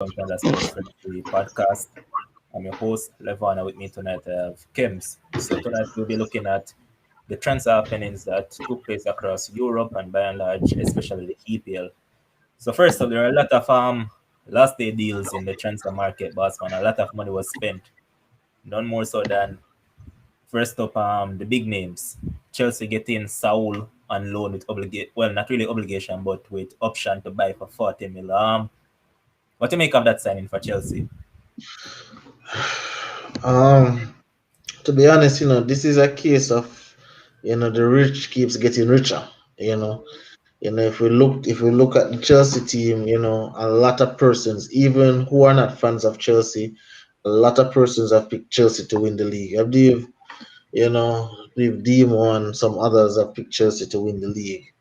welcome to the Sports FRENZZYY podcast. I'm your host, Levana. With me tonight, I have Kems. So tonight we'll be looking at the transfer happenings that took place across Europe and by and large, especially the EPL. So first up, there are a lot of last day deals in the transfer market, boss man. A lot of money was spent. None more so than first up, the big names. Chelsea getting Saul on loan with obligation. Well, not really obligation, but with option to buy for 40 mil. What do you make of that signing for Chelsea? Um, to be honest, this is a case of, the rich keeps getting richer. You know, if we look at the Chelsea team, a lot of persons, even who are not fans of Chelsea, a lot of persons have picked Chelsea to win the league. I believe Demo and some others have picked Chelsea to win the league.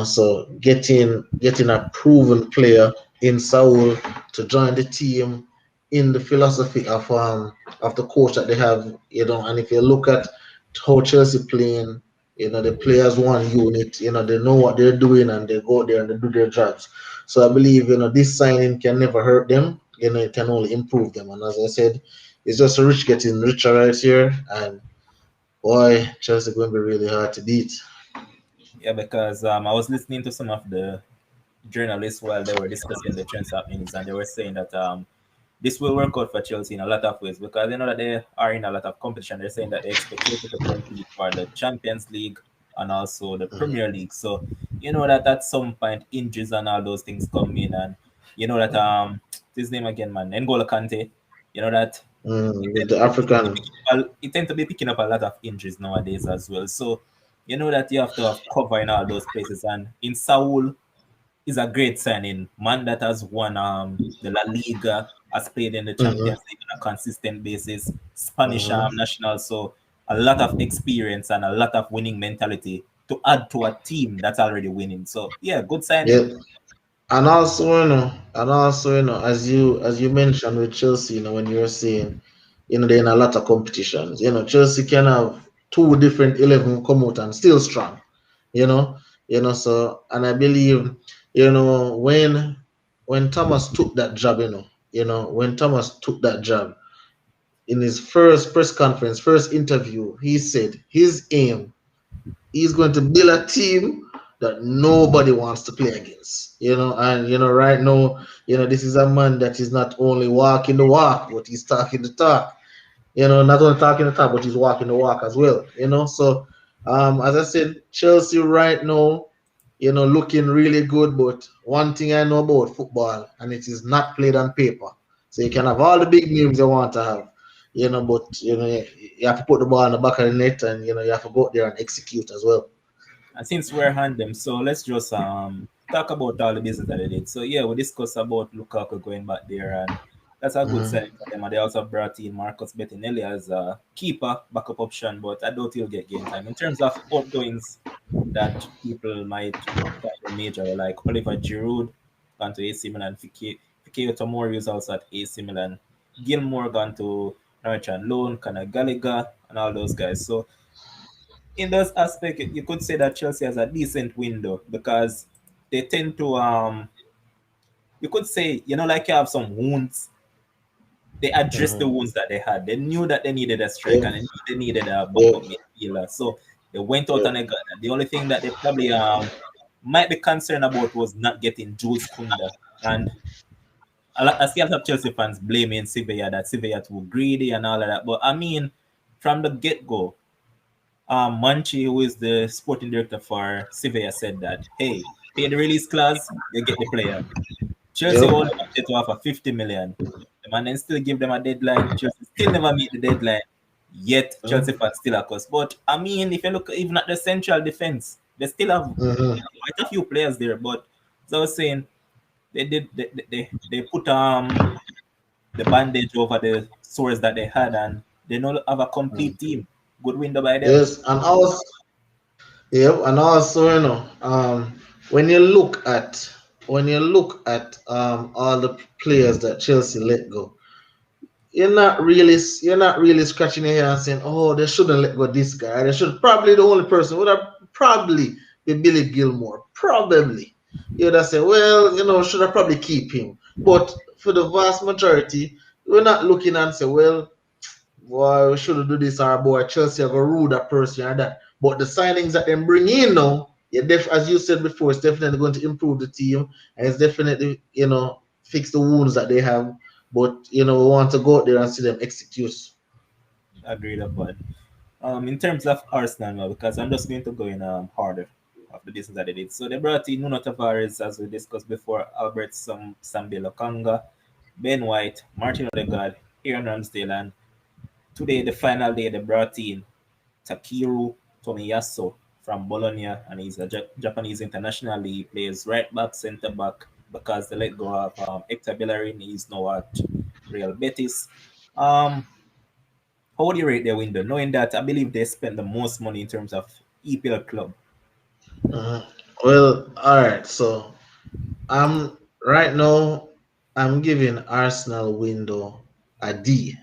So getting a proven player in Saul to join the team in the philosophy of the coach that they have, and if you look at how Chelsea playing, the players one unit, they know what they're doing and they go there and they do their jobs. So I believe, this signing can never hurt them, it can only improve them. And as I said, it's just rich getting richer right here, and boy, Chelsea going to be really hard to beat. Yeah, because I was listening to some of the journalists while they were discussing the transfer happenings, and they were saying that this will work out for Chelsea in a lot of ways because they know that they are in a lot of competition. They're saying that they expect Chelsea to compete for the Champions League and also the Mhm. Premier League. So you know that at some point injuries and all those things come in, and you know that his name again, man, N'Golo Kante. You know that The African. it tend to be picking up a lot of injuries nowadays as well. So you know that you have to have cover in all those places. And in Saul is a great signing. Man that has won the La Liga, has played in the Mhm, Champions League on a consistent basis, Spanish mhm. national. So a lot of experience and a lot of winning mentality to add to a team that's already winning. So yeah, good signing. Yeah, and also, as you mentioned with Chelsea, when you were saying, they're in a lot of competitions. Chelsea can have two different 11 come out and still strong. You know, So, and I believe, when Thomas took that job, when Thomas took that job in his first press conference, first interview, he said his aim, he's going to build a team that nobody wants to play against. And right now, this is a man that is not only walking the walk, but he's talking the talk. Not only talking the talk, but he's walking the walk as well. So as I said, Chelsea right now, looking really good. But one thing I know about football, and it is not played on paper. So you can have all the big names you want to have, but you have to put the ball in the back of the net, and you have to go out there and execute as well. And since we're on them, so let's just talk about all the business that they did. So yeah, we discussed about Lukaku going back there, and that's a good Mhm. sign for them. And they also brought in Marcus Bettinelli as a keeper, backup option, but I doubt he'll get game time. In terms of outgoings that people might find major, like Oliver Giroud gone to AC Milan, Fikayo Tomori is also at AC Milan, Gilmore gone to Norwich on loan, Conor Gallagher, and all those guys. So in those aspects, you could say that Chelsea has a decent window because they tend to you could say, like you have some wounds. They addressed the Mhm. wounds that they had. They knew that they needed a striker Yep. and they knew they needed a backup Yep. midfielder. So they went out Yep. and they got that. The only thing that they probably might be concerned about was not getting Jules Kunda. And I see a lot of Chelsea fans blaming Sevilla that Sevilla too greedy and all of that. But I mean, from the get go, Manchi, who is the sporting director for Sevilla, said that, hey, pay the release clause, you get the player. Chelsea Yep. only wanted to offer 50 million. The man then still give them a deadline. Chelsea still never meet the deadline. Yet Chelsea Mhm. fans still are cost. But I mean, if you look even at the central defense, they still have Mhm. quite a few players there. But as I was saying, they put the bandage over the sores that they had and they don't have a complete Mhm. team. Good window by them. Yes, and also, yep, and also, when you look at all the players that Chelsea let go, you're not really scratching your head and saying, oh, they shouldn't let go this guy. They should probably the only person would have probably be Billy Gilmore. Probably. You'd have said, well, should I probably keep him? But for the vast majority, we're not looking and say, well, boy, we should do this, or boy, Chelsea are going to rule that person or that. But the signings that they bring in now, yeah, as you said before, it's definitely going to improve the team, and it's definitely, fix the wounds that they have. But, we want to go out there and see them execute. Agreed upon. In terms of Arsenal now, because I'm just going to go in harder of the business that they did. So they brought in Nuno Tavares, as we discussed before, Albert Sambi Lokanga, Ben White, Martin Odegaard, Aaron Ramsdale, and today, the final day, they brought in Takeru Tomiyasu from Bologna, and he's a Japanese international. He plays right back, centre back, because they let go of Hector Bellerin. He's now at Real Betis. Um, how would you rate their window, knowing that I believe they spent the most money in terms of EPL club? Mhm. Well, all right. So I'm right now. I'm giving Arsenal window a D,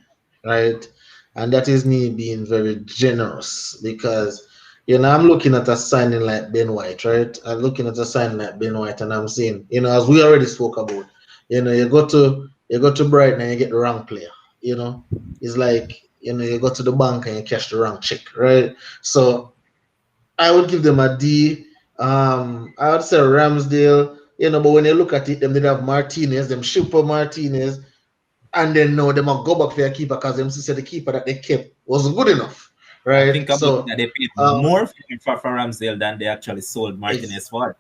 right? And that is me being very generous because I'm looking at a signing like Ben White, right? I'm looking at a signing like Ben White, and I'm saying, as we already spoke about, you go to Brighton and you get the wrong player. It's like you go to the bank and you cash the wrong check, right? So I would give them a D. I would say Ramsdale, but when you look at it, them did have Martinez, them ship for Martinez, and then no, them will go back for a keeper because them said the keeper that they kept wasn't good enough, I right? think about it So, that they paid um, more for Ramsdale than they actually sold ex- Martinez for.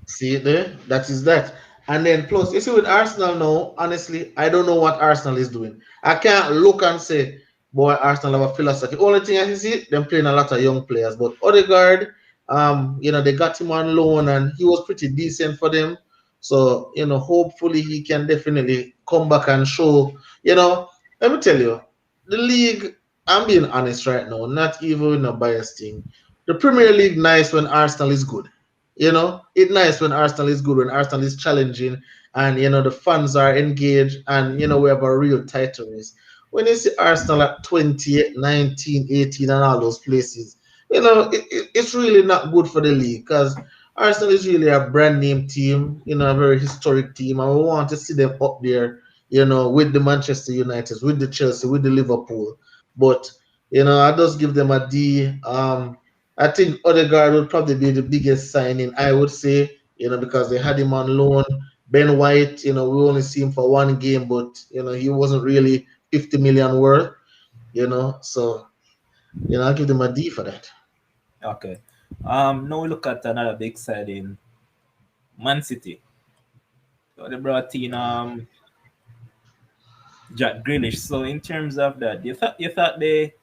See it there? That is that. And then plus, you see with Arsenal now, honestly, I don't know what Arsenal is doing. I can't look and say, boy, Arsenal have a philosophy. Only thing I can see, them playing a lot of young players. But Odegaard, they got him on loan and he was pretty decent for them. So, hopefully he can definitely come back and show, let me tell you, the league, I'm being honest right now, not even in a bias thing. The Premier League nice when Arsenal is good. It's nice when Arsenal is good, when Arsenal is challenging, and the fans are engaged, and we have a real title race. When you see Arsenal at 20, 19, 18, and all those places, it's really not good for the league because Arsenal is really a brand name team, a very historic team, and we want to see them up there, with the Manchester United, with the Chelsea, with the Liverpool. But I just give them a D. I think Odegaard would probably be the biggest signing, I would say, because they had him on loan. Ben White, we only see him for one game, but he wasn't really 50 million worth, so I'll give them a D for that. Okay. Now we look at another big side in Man City. So they brought in Jack Grealish. So in terms of that, you thought they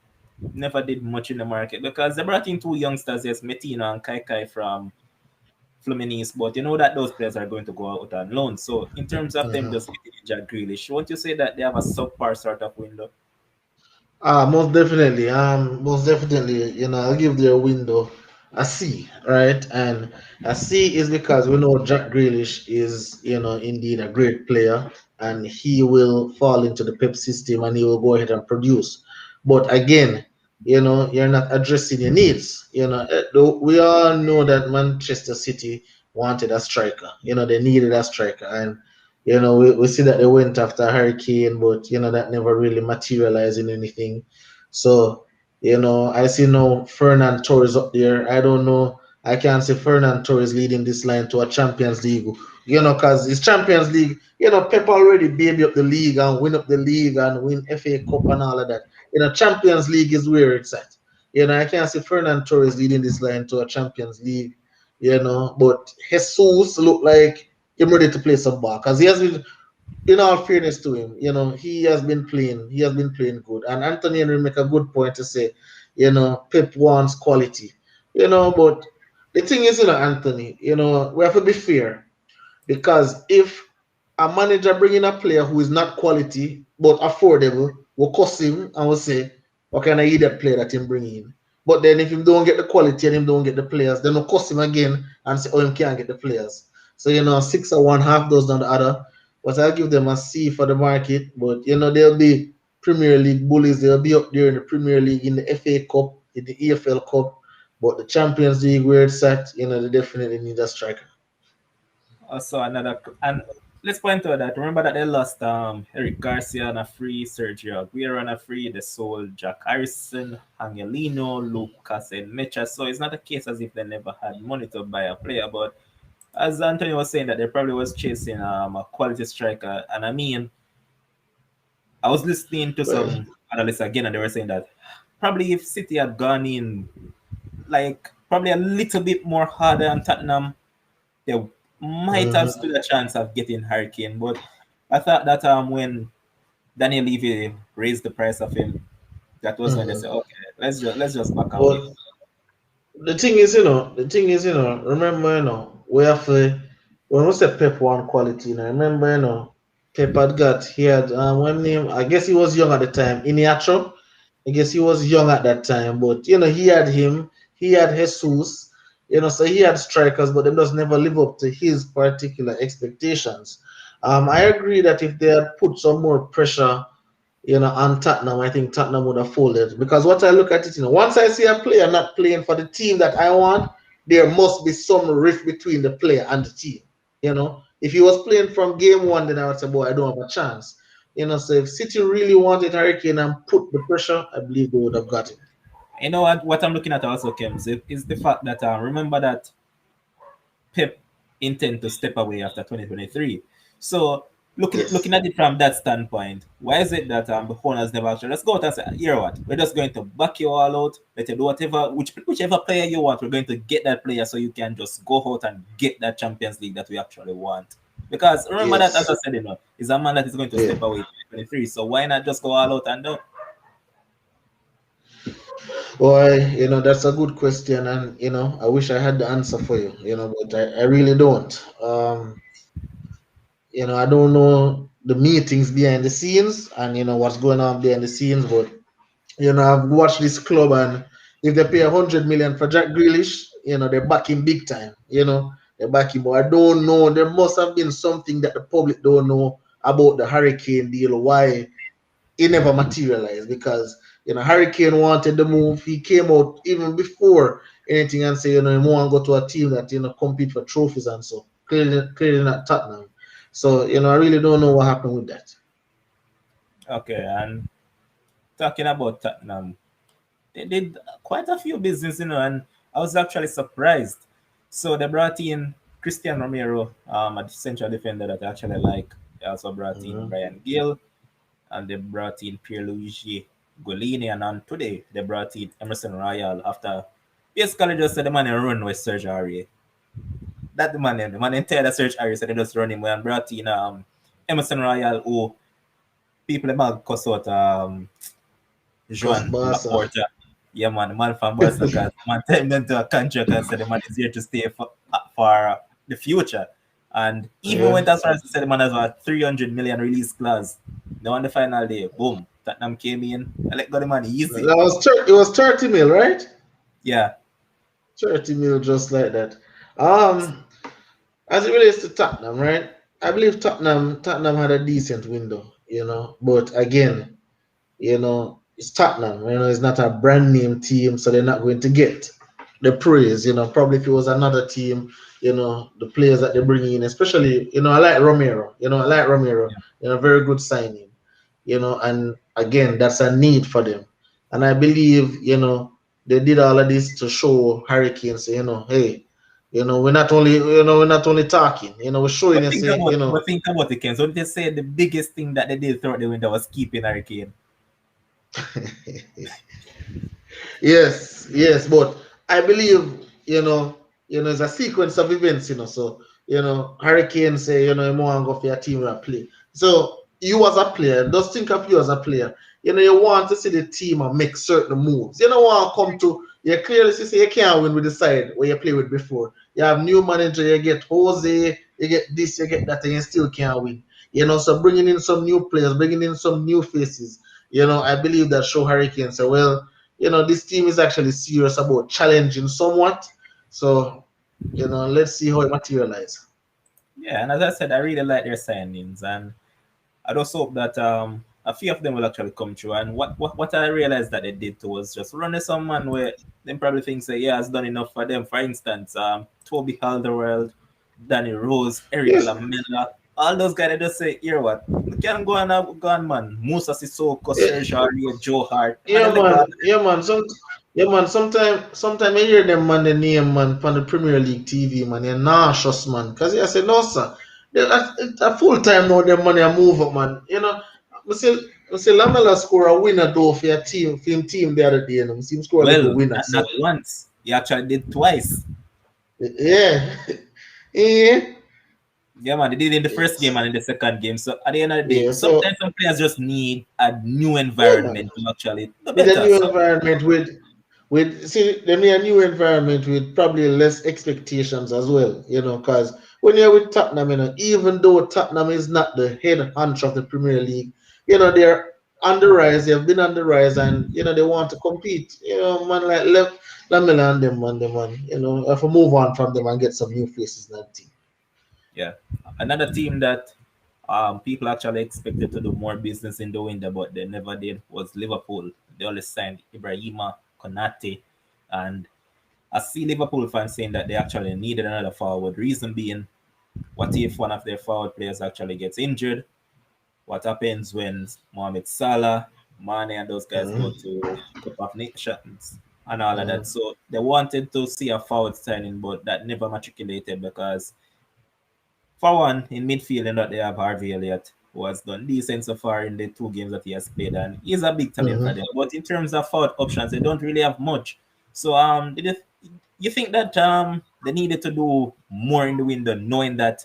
never did much in the market because they brought in two youngsters, yes, Metina and Kai Kai from Fluminense, but you know that those players are going to go out on loan. So in terms of them Mhm. just getting in Jack Grealish, won't you say that they have a subpar sort of window? Most definitely. Most definitely. I'll give their window a C, right? And a C is because we know Jack Grealish is, indeed a great player, and he will fall into the Pep system, and he will go ahead and produce. But again, you're not addressing your needs. We all know that Manchester City wanted a striker. They needed a striker, and we see that they went after Harry Kane, but that never really materialized in anything. So, I see no Fernan Torres up there. I don't know. I can't see Fernan Torres leading this line to a Champions League. Because it's Champions League. Pep already baby up the league and win up the league and win FA Cup and all of that. Champions League is where it's at. I can't see Fernan Torres leading this line to a Champions League. But Jesus look like him ready to play some ball because he has been, in all fairness to him, he has been playing. He has been playing good. And Anthony Henry make a good point to say, Pep wants quality. But the thing is, Anthony, we have to be fair because if a manager bring in a player who is not quality but affordable, will cost him and will say, what kind of idiot player that him bring in? But then if him don't get the quality and him don't get the players, then will cost him again and say, oh, him can't get the players. So, six or one, half dozen the other. But I'll give them a C for the market. But, they'll be Premier League bullies. They'll be up there in the Premier League, in the FA Cup, in the EFL Cup. But the Champions League, where it's at, they definitely need a striker. Also, another and let's point out that remember that they lost Eric Garcia on a free, Sergio Aguero on a free, they sold Jack Harrison, Angelino, Lucas, and Mecha. So it's not a case as if they never had money to buy a player. But as Anthony was saying, that they probably was chasing a quality striker. And I mean, I was listening to Well, some analysts again, and they were saying that probably if City had gone in like probably a little bit more harder on Tottenham, they might have mhm, stood a chance of getting Hurricane. But I thought that when Daniel Levy raised the price of him, that was when they said, mhm. okay, let's just back away. But the thing is, remember, we have to, when we say Pep one quality, remember, Pep he had, one name, I guess he was young at the time, Iniacho. I guess he was young at that time, but, he had Jesus, so he had strikers, but them just never live up to his particular expectations. I agree that if they had put some more pressure on Tottenham, I think Tottenham would have folded. Because what I look at it, once I see a player not playing for the team that I want, there must be some rift between the player and the team. If he was playing from game one, then I would say, boy, I don't have a chance. So if City really wanted Hurricane and put the pressure, I believe they would have got him. You know what I'm looking at also, Kim, is the fact that remember that Pep intend to step away after 2023. So looking Yes. at it from that standpoint, why is it that the owners never actually let's go out and say, you know what, we're just going to back you all out, let you do whatever whichever player you want, we're going to get that player so you can just go out and get that Champions League that we actually want. Because remember that as I Yes. said, is a man that is going to Yeah. step away in 2023. So why not just go all out and do? Boy, that's a good question, and I wish I had the answer for you, but I really don't. I don't know the meetings behind the scenes and what's going on behind the scenes, but I've watched this club, and if they pay 100 million for Jack Grealish, they're back him big time. They're back him. But I don't know. There must have been something that the public don't know about the Hurricane deal. Why it never materialized? Because Hurricane wanted the move. He came out even before anything and say he want to go to a team that compete for trophies and so. Clearly not Tottenham. So I really don't know what happened with that. Okay, and talking about Tottenham, they did quite a few business, and I was actually surprised. So they brought in Christian Romero, a central defender that I actually like. They also brought in Mhm. Brian Gill, and they brought in Pierluigi Golini, and on today they brought in Emerson Royal after basically just said the man and run with Serge Aurier. That the man entire Serge Aurier said they just run him and brought in Emerson Royal, who people about cuss out Cause Joan Barca. Laporta. Yeah, man, the man from Barca, because man turned into a contract and said the man is here to stay for the future. And even Yeah. went as far as to say the man has a 300 million release clause. Now on the final day, boom, Tottenham came in. I let go the money easy. It was 30 mil, right? Yeah, 30 mil just like that. Um, as it relates to Tottenham, right? I believe Tottenham had a decent window, but again, it's Tottenham, it's not a brand name team, so they're not going to get the praise, Probably if it was another team, the players that they bring in, especially, I like Romero, yeah. very good signing, and again, that's a need for them. And I believe, they did all of this to show Hurricanes, hey, we're not only talking, we're showing But you, think say, about but think about it, Ken. So they say the biggest thing that they did throughout the winter was keeping Hurricane. Yes, yes, but I believe it's a sequence of events, So Hurricane say you want to go for your team and play. So you as a player, just think of you as a player. You want to see the team and make certain moves. You don't want to come to you clearly see you can't win with the side where you play with before. You have new manager, you get Jose, you get this, you get that, and you still can't win. So bringing in some new players, bringing in some new faces. I believe that show Hurricane say, well, this team is actually serious about challenging somewhat. So, let's see how it materializes. Yeah, and as I said, I really like their signings, and I just hope that a few of them will actually come true. And what I realized that they did too was just running someone where them probably think say, yeah, has done enough for them. For instance, Toby Alderweireld, Danny Rose, Eric Yes, Lamela. All those guys they just say, here what? We can go on man. Musa Sissoko, Yeah, Serge Aurier, Joe Hart. Man, yeah, them like all man. Yeah, man. Yeah, man. Sometime I hear them man the name man from the Premier League TV man. You're nauseous man. Cause I say no sir. It's a full time now. Them money a move up man. You know. I say Lamela score a winner though for your team, for him team the other day. You know, I see him score a little well, winner. not So once. He actually did twice. yeah, yeah, Yeah, man, they did it in the first game yes, and in the second game. So at the end of the day, yeah. So sometimes some players just need a new yeah, man. environment to actually do Need a better. new So environment with see they need a new environment with probably less expectations as well, you know, because when you're with Tottenham, you know, even though Tottenham is not the head hunch of the Premier League, you know, they're on the rise, they've been on the rise and you know they want to compete. You know, man like Lamela and them man, you know, if we move on from them and get some new faces in that team. yeah, another team that people actually expected to do more business in the window, but they never did was Liverpool. They only signed Ibrahima Konate, and I see Liverpool fans saying that they actually needed another forward. Reason being, what if one of their forward players actually gets injured? What happens when Mohamed Salah, Mane, and those guys go Mhm, to Cup of Nations and all of that? mhm, So they wanted to see a forward signing, but that never matriculated because, for one, in midfield, and that they have Harvey Elliott, who has done decent so far in the two games that he has played, and he's a big talent for mhm. them. But in terms of forward options, they don't really have much. So, you think that they needed to do more in the window, knowing that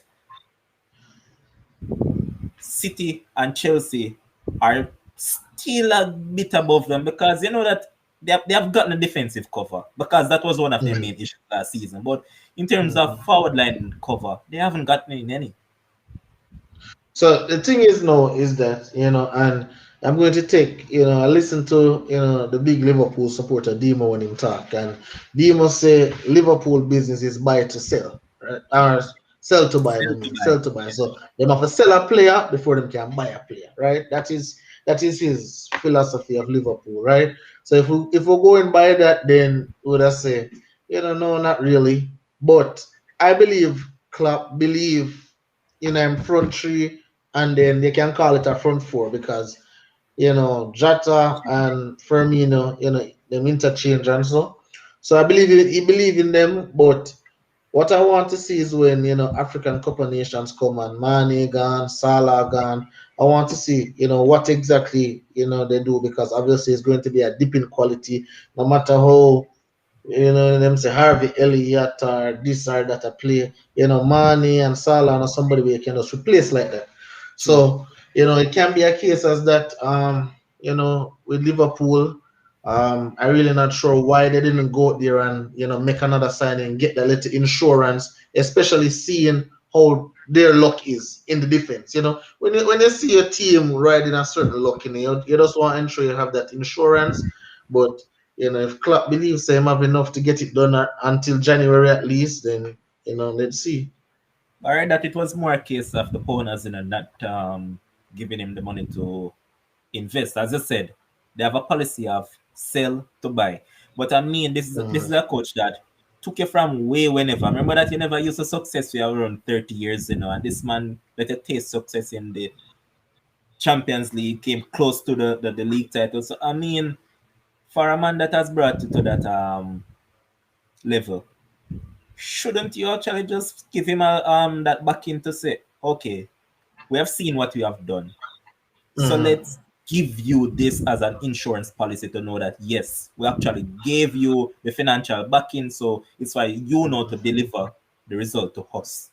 City and Chelsea are still a bit above them because you know that they have gotten a defensive cover because that was one of their main Mhm. issues last season. But in terms of Mhm. forward line cover, they haven't gotten any. So the thing is now is that you know, and I'm going to take I listen to the big Liverpool supporter Demo when him talk, and Demo say Liverpool business is buy to sell, right? Or sell to buy. I Sell to mean, buy. sell to buy. So they have to sell a player before they can buy a player, right? That is his philosophy of Liverpool, right? So if we go and buy that, then would I say, no, not really. But I believe Klopp believe in front three, and then they can call it a front four because Jota and Firmino, them interchange and so. So I believe he believe in them, but what I want to see is when African Cup of Nations come and Mane gone, Salah gone. I want to see what exactly they do because obviously it's going to be a dip in quality, no matter how them say Harvey Elliott or this or that a play, Mane and Salah or somebody we can just replace like that. True. So, it can be a case as that, with Liverpool, I'm really not sure why they didn't go out there and, make another signing, get that little insurance, especially seeing how their luck is in the defense. When you see a team riding a certain luck, you just want to ensure you have that insurance. But if Klopp believes they have enough to get it done until January at least, then let's see. I read that it was more a case of the owners, not giving him the money to invest. As I said, they have a policy of sell to buy. But I mean, this is Mhm. a coach that took you from way whenever. Remember that you never used to success for around 30 years, and this man let you taste success in the Champions League, came close to the league title. So I mean, for a man that has brought you to that level, shouldn't you actually just give him a that backing to say, okay, we have seen what we have done. So Mhm. let's give you this as an insurance policy to know that yes, we actually gave you the financial backing, so it's why you know to deliver the result to us.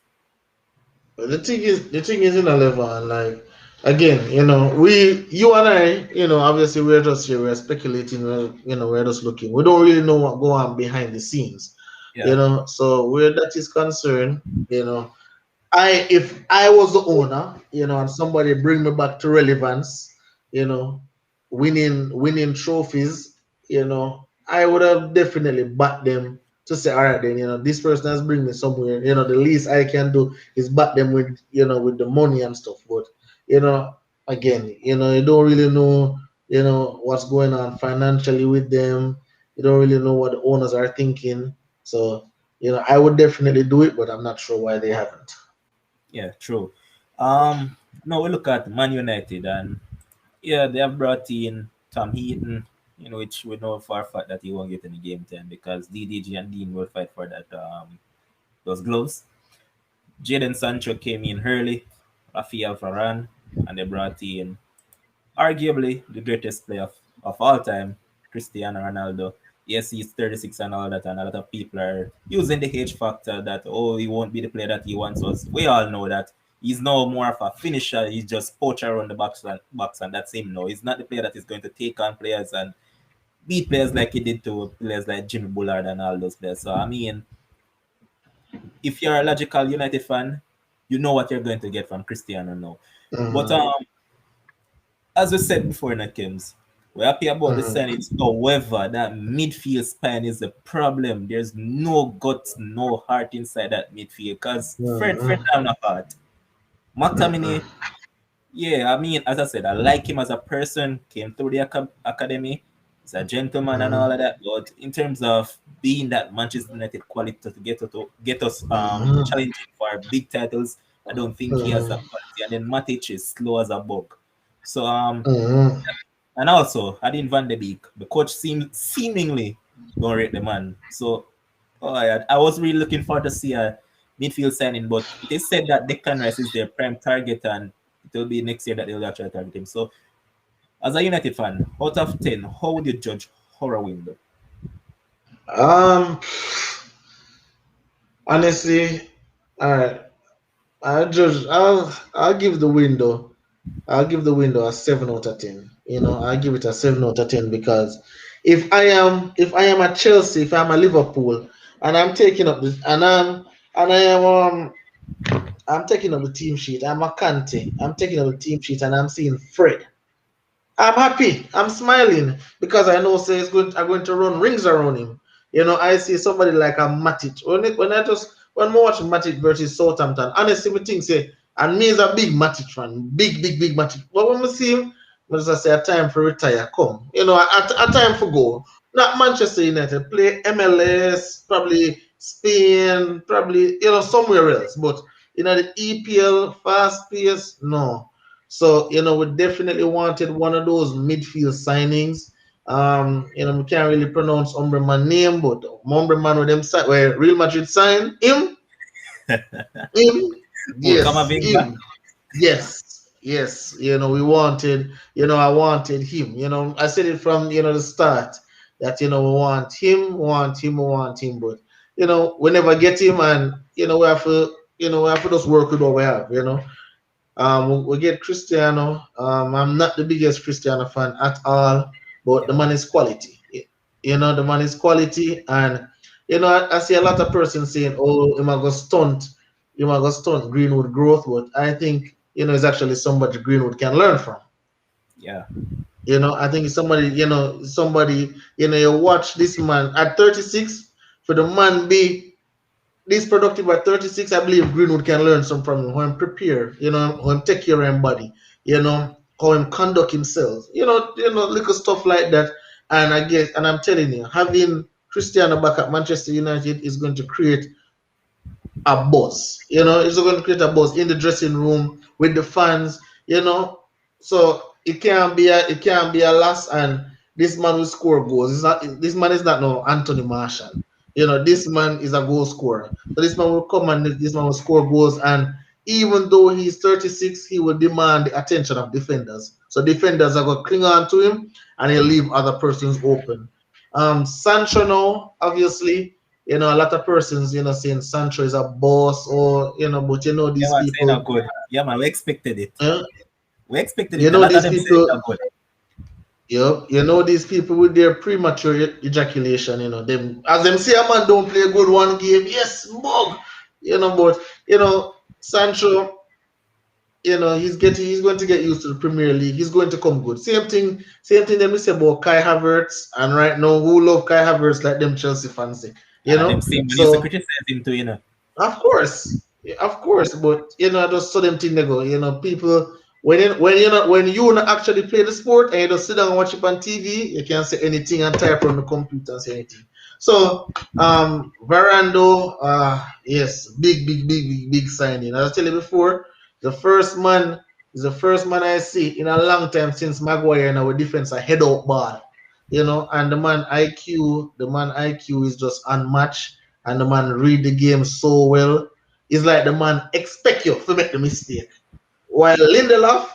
But the thing is in a level, and like again, you and I, obviously we're just here, we're speculating, we're just looking. We don't really know what go on behind the scenes, Yeah. So where that is concerned, if I was the owner, and somebody bring me back to relevance, you know, winning trophies, I would have definitely backed them to say, all right, then, this person has bring me somewhere. The least I can do is back them with the money and stuff. But, you know, again, you don't really know, what's going on financially with them. You don't really know what the owners are thinking. So, I would definitely do it, but I'm not sure why they haven't. Yeah, true. No, we look at Man United, and yeah, they have brought in Tom Heaton, which we know for a fact that he won't get any game time because DDG and Dean will fight for that those gloves. Jadon Sancho came in early, Rafael Varane, and they brought in arguably the greatest player of all time, Cristiano Ronaldo. Yes, he's 36 and all that, and a lot of people are using the age factor that, oh, he won't be the player that he once was. We all know that he's now more of a finisher. He's just poach around the box, and that's him now. He's not the player that is going to take on players and beat players like he did to players like Jimmy Bullard and all those players. So, I mean, if you're a logical United fan, you know what you're going to get from Cristiano now. But Mm-hmm. as we said before in the games, we're happy about the Mm-hmm. signings. However, that midfield span is the problem. There's no guts, no heart inside that midfield. Because Fred Mm-hmm. down a heart. McTominay, Mm-hmm. yeah, I mean, as I said, I like him as a person. Came through the academy. He's a gentleman and all of that. But in terms of being that Manchester United quality to get us Mm-hmm. challenging for big titles, I don't think he has that quality. And then Matic is slow as a bug. So Mm-hmm. and also, Adin Van de Beek, the coach seemingly don't rate the man. So, I was really looking forward to see a midfield signing, but it is said that Declan Rice is their prime target, and it will be next year that they'll actually target him. So, as a United fan, out of 10, how would you judge Horror Window? Um, honestly, all right. I'll give the window. I'll give the window a 7 out of 10. I'll give it a 7 out of 10 because if I am at Chelsea, if I'm a Liverpool, and I'm taking up the and I am I'm taking up the team sheet. I'm a Kante. I'm taking up the team sheet and I'm seeing Fred. I'm happy. I'm smiling because I know say I'm going to run rings around him. I see somebody like a Matic. When I watch Matic versus Southampton, honestly, we think say and me is a big Matic fan, big Matic. But when we see him, we just say a time for retire, come. A time for go. Not Manchester United, play MLS, probably Spain, probably somewhere else. But the EPL, fast pace, no. So, we definitely wanted one of those midfield signings. We can't really pronounce Umbreman name, but Umbreman with them where Real Madrid signed him, Oh, yes, Kamavinga? him, yes. We wanted, I wanted him. I said it from the start that we want him, but we never get him, and we have to just work with what we have. We get Cristiano. I'm not the biggest Cristiano fan at all, but the Yeah. man is quality. The man is quality, and I see a lot of persons saying, "Oh, he might go stunt Greenwood growth," but I think it's actually somebody Greenwood can learn from. Yeah. I think it's somebody. You watch this man at 36 for the man be this productive at 36, I believe Greenwood can learn some from him. How him prepare, how him take care of him body, how him conduct himself, little stuff like that. And I guess, and I'm telling you, having Cristiano back at Manchester United is going to create a buzz. It's going to create a buzz in the dressing room with the fans. So it can't be a loss. And this man will score goals. This man is not no Anthony Martial. This man is a goal scorer. So this man will come and this man will score goals. And even though he's 36, he will demand the attention of defenders. So defenders are going to cling on to him, and he'll leave other persons open. Sancho now, obviously, a lot of persons, saying Sancho is a boss, or but Yeah, these man, saying people, that good. Yeah, man, we expected it. uh, We expected you it. A know lot of these them saying people, that good. these people with their premature ejaculation, them as them say a man don't play a good one game, yes, mug, but Sancho, he's going to get used to the Premier League. He's going to come good. Same thing that we say about Kai Havertz, and right now who love Kai Havertz like them Chelsea fans say, And them same man used to so. criticize him too. Of course, of course, but I just saw them thing they go. People when you not actually play the sport and you just sit down and watch it on TV, you can't say anything and type on the computer and say anything. So, Varando, yes, big signing. As I tell you before, The first man is the first man I see in a long time since Maguire in our defense a head out ball. And the man IQ is just unmatched, and the man read the game so well. It's like the man expect you to make the mistake. While Lindelof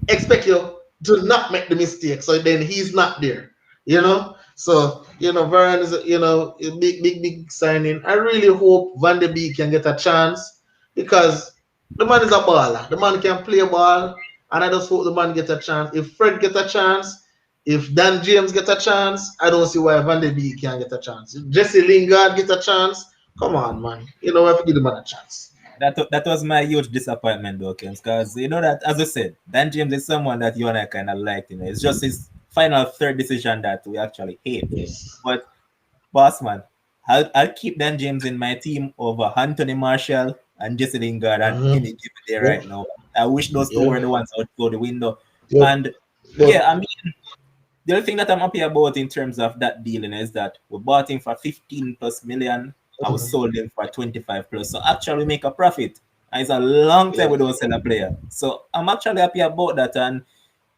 expect you to not make the mistake. So then he's not there. Varane is a big signing. I really hope Van de Beek can get a chance because the man is a baller. The man can play ball, and I just hope the man get a chance. If Fred get a chance, if Dan James get a chance, I don't see why Van de Beek can get a chance. If Jesse Lingard get a chance, come on, man. We have to give the man a chance. That was my huge disappointment, though, Kims, because you know that, as I said, Dan James is someone that you and I kind of liked. It's just his final third decision that we actually hate. Yes. But boss man, I'll keep Dan James in my team over Anthony Marshall and Jesse Lingard and any Mm-hmm. given day Yep. right now. I wish those two were Yep. the ones out go the window. Yep. And But yeah, I mean, the other thing that I'm happy about in terms of that dealing is that we bought him for 15 plus million. I was mhm. sold him for 25 plus. So actually make a profit. And it's a long time Yeah. we don't sell a player. So I'm actually happy about that. And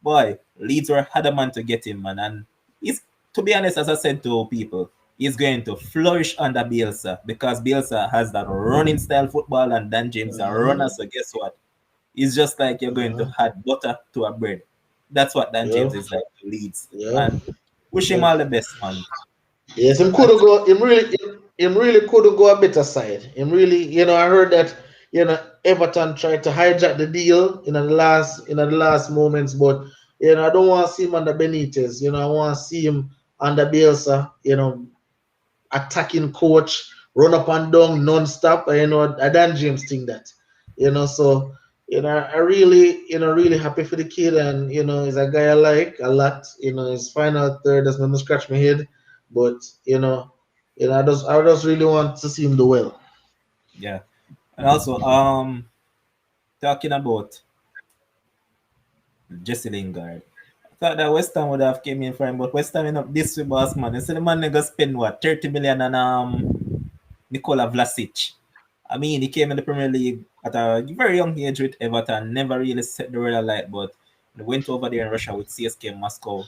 boy, Leeds were adamant to get him, man. And he's, to be honest, as I said to people, he's going to flourish under Bielsa because Bielsa has that running style football and Dan James a runner. Mhm. So guess what? It's just like you're going to Mhm. add butter to a bread. That's what Dan Yeah. James is like to Leeds. Yeah. And wish him Yeah. all the best, man. Yes, him could And have go. Him really could have go a better side. Him really, I heard that Everton tried to hijack the deal in the last moments, but I don't want to see him under Benitez. I want to see him under Bielsa. Attacking coach, run up and down non-stop. I Dan James think that. So I really happy for the kid, and he's a guy I like a lot. His final third does not scratch my head, but I just really want to see him do well. yeah. And also, talking about Jesse Lingard. I thought that West Ham would have came in for him, but West Ham end up this with boss man. You see the man nigga spend what 30 million on Nikola Vlasic. I mean, he came in the Premier League at a very young age with Everton, never really set the red light, but he went over there in Russia with CSK Moscow.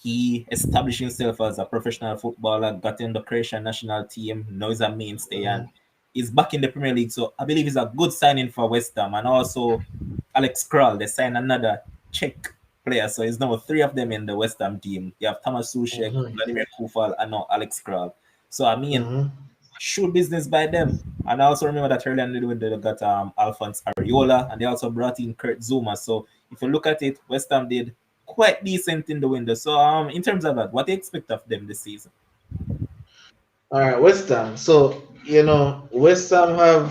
He established himself as a professional footballer, got in the Croatian national team, now he's a mainstay, and Mhm. he's back in the Premier League. So I believe he's a good signing for West Ham. And also Alex Kral, they signed another Czech player. So it's now three of them in the West Ham team. You have Thomas Sushek, Mhm. Vladimir Kufal, and now Alex Kral. So I mean, Mhm. shoot business by them. And I also remember that earlier in the window they got Alphonse Ariola and they also brought in Kurt Zuma. So if you look at it, West Ham did quite decent in the window. So in terms of that, what do you expect of them this season? All right, West Ham. So West Ham have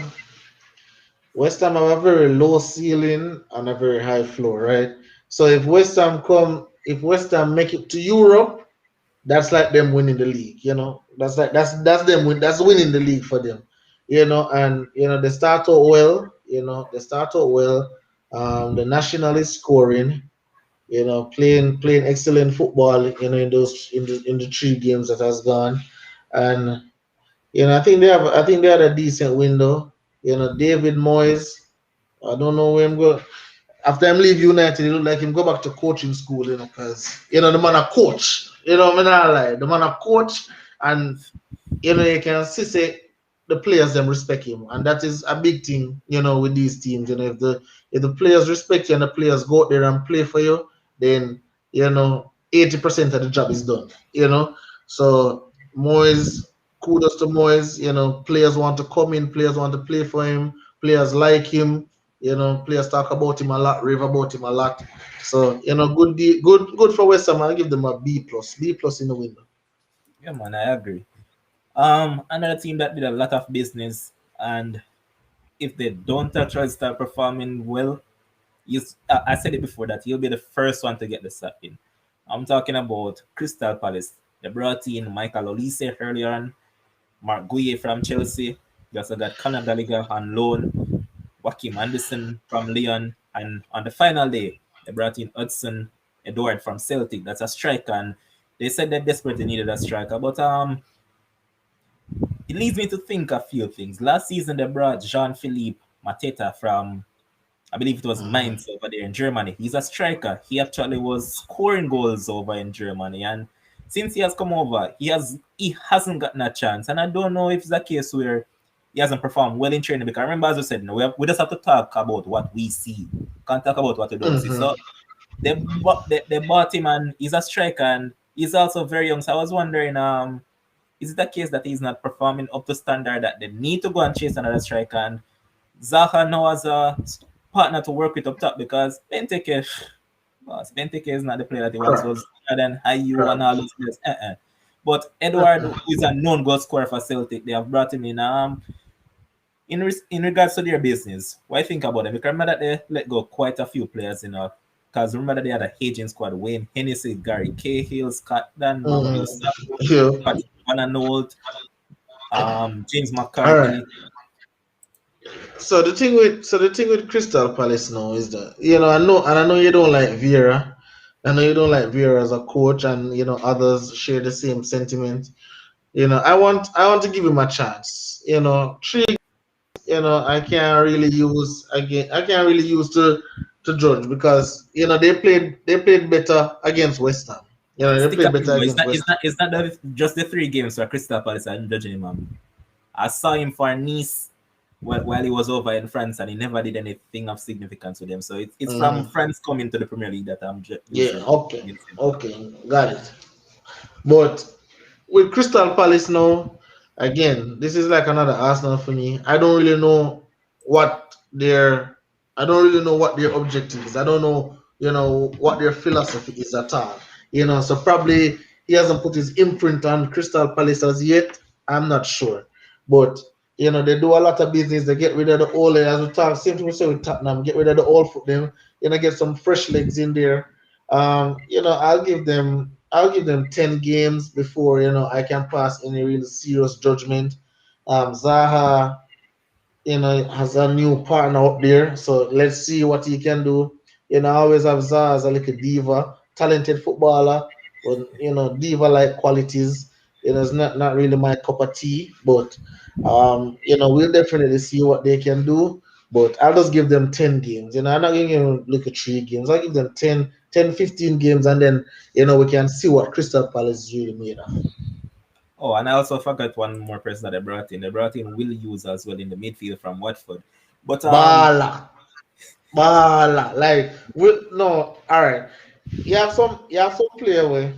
a very low ceiling and a very high floor, right? So if West Ham make it to Europe, that's like them winning the league. That's them that's winning the league for them. And they start out well. The national is scoring. Playing excellent football. In the 3 games that has gone, and I think they had a decent window. David Moyes. I don't know where I'm going. After him leave United, it look like him go back to coaching school, because the man a coach. I'm not lie. The man a coach, and you can see say the players them respect him, and that is a big thing. With these teams, if the players respect you and the players go out there and play for you, then 80% of the job is done. So Moyes, kudos to Moyes. Players want to come in, players want to play for him, players like him. Players talk about him a lot, rave about him a lot. So good for West Ham. I give them a B plus in the window. Yeah, man, I agree. Another team that did a lot of business, and if they don't actually start performing well, I said it before that he'll be the first one to get the sack in. I'm talking about Crystal Palace. They brought in Michael Olise earlier on, Mark Guye from Chelsea. They also got Conor Gallagher on loan, Joachim Anderson from Lyon, and on the final day, they brought in Hudson Edward from Celtic. That's a striker, and they said they desperately needed a striker. But it leads me to think a few things. Last season, they brought Jean-Philippe Mateta from I believe it was Mhm. Mainz over there in Germany. He's a striker. He actually was scoring goals over in Germany, and since he has come over, he hasn't gotten a chance. And I don't know if it's a case where he hasn't performed well in training. Because remember, as I said, we just have to talk about what we see. Can't talk about what we don't see. Mhm. So they bought him, and he's a striker, and he's also very young. So I was wondering, is it a case that he's not performing up to standard that they need to go and chase another striker? And Zaha now has a partner to work with up top because Benteke, boss, Benteke is not the player that he once Correct. was. Other than Ayew and Correct. all those players. But Edward, who Mhm. is a known goal scorer for Celtic, they have brought him in. In regards to their business, what I think about them? Because remember that they let go quite a few players, because remember that they had a aging squad: Wayne Hennessy, Gary Cahill, Scott Dan, Mamadou Mhm. Sakho, Yeah. Patrick Van Aanholt, James All right. McCarthy. So the thing with Crystal Palace now is that I know you don't like Vieira. I know you don't like Vieira as a coach, and others share the same sentiment. I want to give him a chance. Three. I can't really use to judge because they played better against West Ham. They Stick played up, better it's against not, West it's not, it's not that just the 3 games for Crystal Palace I'm judging him on. I saw him for Nice while he was over in France, and he never did anything of significance with them. So it's Ham. from France coming to the Premier League that I'm Yeah. using Okay. against him. Okay. Got it. But with Crystal Palace now, again, this is like another Arsenal for me. What their I don't really know what their objective is. I don't know, what their philosophy is at all. So probably he hasn't put his imprint on Crystal Palace as yet. I'm not sure. But they do a lot of business. They get rid of the old, as we talk, same thing we say with Tottenham, get rid of the old for them, get some fresh legs in there. I'll give them 10 games before I can pass any real serious judgment. Zaha, has a new partner up there, so let's see what he can do. I always have Zaha as a little diva, talented footballer, but diva like qualities. It's not really my cup of tea, but we'll definitely see what they can do. But I'll just give them 10 games. I'm not going to look at 3 games. I'll give them 10, 15 games, and then we can see what Crystal Palace is really made of. Oh, and I also forgot one more person that they brought in. They brought in Will Hughes as well in the midfield from Watford. But Bala, bala, like no, all right. You have some player where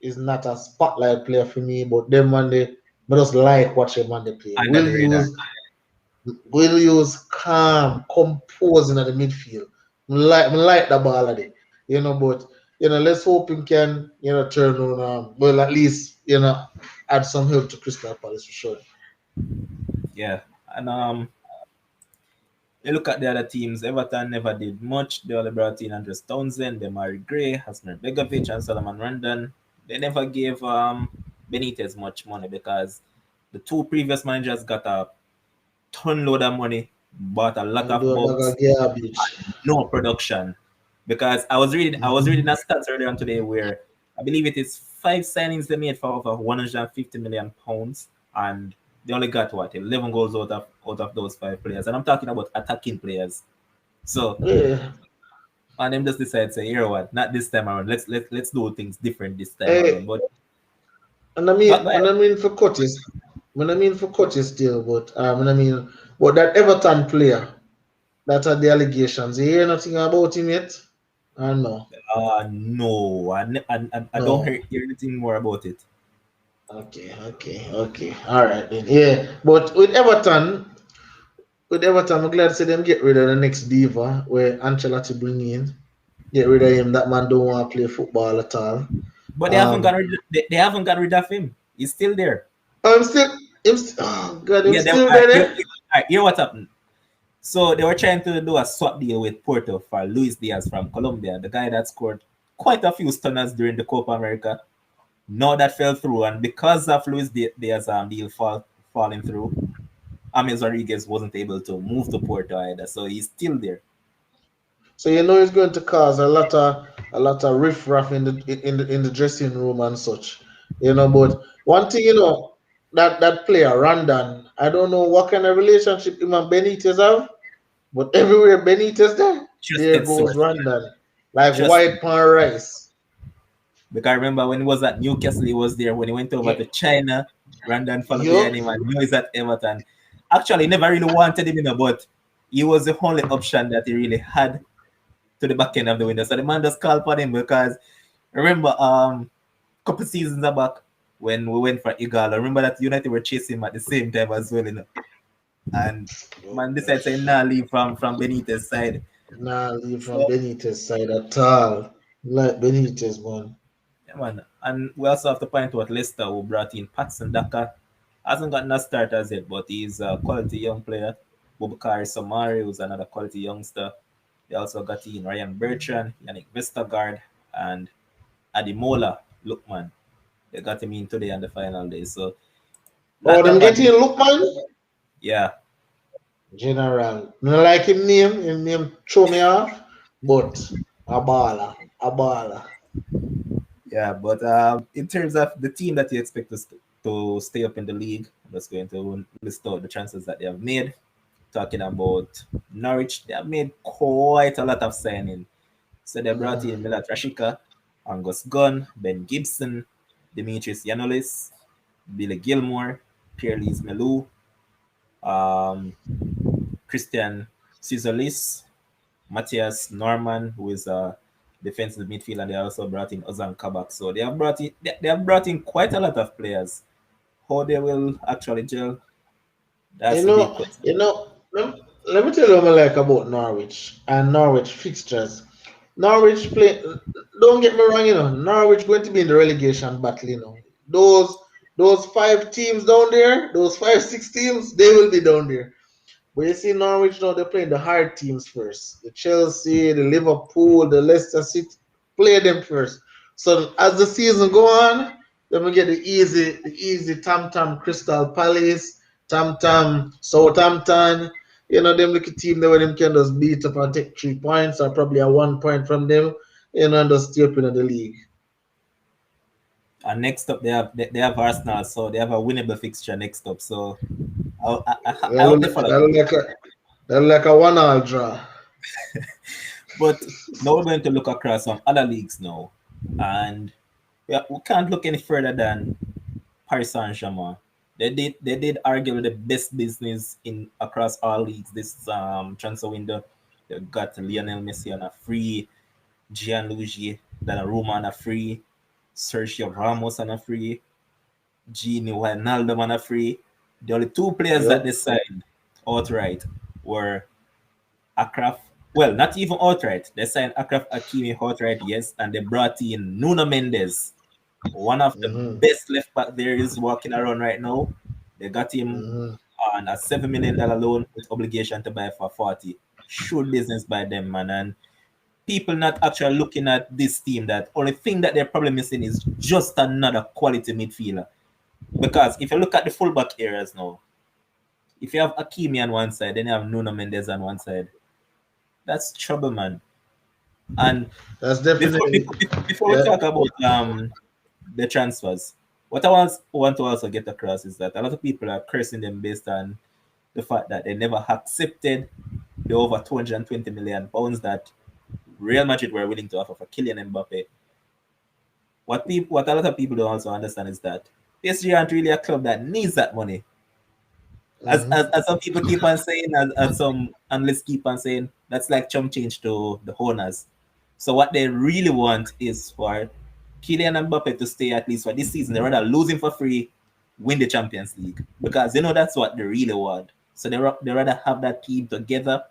is not a spotlight player for me, but them when they but just like watching man they play. under the radar. Will use calm, composing at the midfield. Me like the ball of it. But let's hope him can, turn on well at least, add some help to Crystal Palace for sure. Yeah. And you look at the other teams, Everton never did much. They only brought in Andres Townsend, Demari Gray, Hasmer Begovic, and Solomon Rondon. They never gave Benitez much money because the 2 previous managers got a ton load of money, bought a lot And of do a bag bugs, of garbage. no production. Because I was reading a stats earlier on today where I believe it is 5 signings they made for over 150 million pounds, and they only got what 11 goals out of those 5 players, and I'm talking about attacking players. So Yeah. and them just decide say, you know what, not this time around. Let's do things different this time around. Hey, But and I go mean, ahead. and I mean for coaches, for coaches still, but that Everton player, that are the allegations. You hear nothing about him yet? I know. No, I don't No. hear anything more about it. Okay, okay, okay. All right then. Yeah, but with Everton, I'm glad to see them get rid of the next diva where Ancelotti bring in. Get rid of him. That man don't want to play football at all. But Um, they haven't got rid of him. He's still there. I'm still, oh God, I'm Yeah, still there. hear what happened. So they were trying to do a swap deal with Porto for Luis Diaz from Colombia, the guy that scored quite a few stunners during the Copa America. No, that fell through, and because of Luis Diaz deal falling through, James Rodriguez wasn't able to move to Porto either, so he's still there. So it's going to cause a lot of riff-raff in the dressing room and such. But one thing, that player, Randon, I don't know what kind of relationship him and Benitez have, But everywhere Benitez there Trusted goes source. Randall. Like Trust white pan rice. because I remember when he was at Newcastle, he was there. When he went over Yeah. to China, Randon followed behind Yup. him and knew he's at Everton. Actually, he never really wanted him, but he was the only option that he really had to the back end of the window. So the man just called for him because remember, couple seasons back when we went for Igalo, remember that United were chasing him at the same time as well, And Oh man decided to gosh. nah leave from Benitez side. Nah, leave from So Benitez side at all. Like Benitez, man. yeah, man. And we also have to point out Leicester who brought in Patson Daka. Hasn't gotten a start as yet, but he's a quality young player. Bubakari Samari, who's another quality youngster. They also got in Ryan Bertrand, Yannick Vestergaard, and Adimola Lookman. They got him in today on the final day. So Oh, not a them bad. getting look, man. Yeah, General. I like him name throw me off, but a baller. A baller. yeah. But in terms of the team that you expect to stay up in the league, I'm just going to list out the chances that they have made. Talking about Norwich, they have made quite a lot of signing. So they brought in Mm. Milat Rashika, Angus Gunn, Ben Gibson, Demetrius Yanolis, Billy Gilmore, Pierre-Lise Melou, um, Christian Cisolis, Matthias Norman, who is a defensive midfield, and they also brought in Ozan Kabak. So they have brought in quite a lot of players. How they will actually gel, You that's the big know, question. let me tell you what I like about Norwich and Norwich fixtures. Norwich play. Don't get me wrong, Norwich going to be in the relegation battle. Those five teams down there, those 5, 6 teams, they will be down there. But you see, Norwich now they're playing the hard teams first. The Chelsea, the Liverpool, the Leicester City, play them first. So as the season go on, then we get the easy Tam Tam Crystal Palace, Tam Tam Southampton. Them little team there where them can just beat up and take 3 points or probably a 1 point from them, and just stay up in the league. And next up, they have Arsenal, so they have a winnable fixture next up. So I That hope look they like, follow that that. look like a that look like a 1-all draw. But now we're going to look across some other leagues now, and we can't look any further than Paris Saint Germain. They did arguably the best business in across all leagues this transfer window. They got Lionel Messi on a free, Gianluigi Donnarumma on a free, Sergio Ramos on a free, Gini Wijnaldum on a free. The only two players that they Yep. signed outright were Akraf. Well, not even outright. They signed Akraf Hakimi outright, yes, and they brought in Nuno Mendes, one of the Mm-hmm. best left back there is walking around right now. They got him Mm-hmm. on a $7 million loan with obligation to buy for 40. Sure business by them, man. And people not actually looking at this team. That only thing that they're probably missing is just another quality midfielder. Because if you look at the fullback areas now, if you have Hakimi on one side, then you have Nuno Mendes on one side. That's trouble, man. And That's before definitely before we that. talk about the transfers, what I want to also get across is that a lot of people are cursing them based on the fact that they never accepted the over 220 million pounds that Real Madrid were willing to offer for Kylian Mbappe. What a lot of people don't also understand is that PSG aren't really a club that needs that money. Mm-hmm. As some people keep on saying, as some analysts keep on saying, that's like chump change to the owners. So what they really want is for Kylian Mbappe to stay at least for this season. They rather lose him for free, win the Champions League because they know that's what they really want. So they rather have that team together,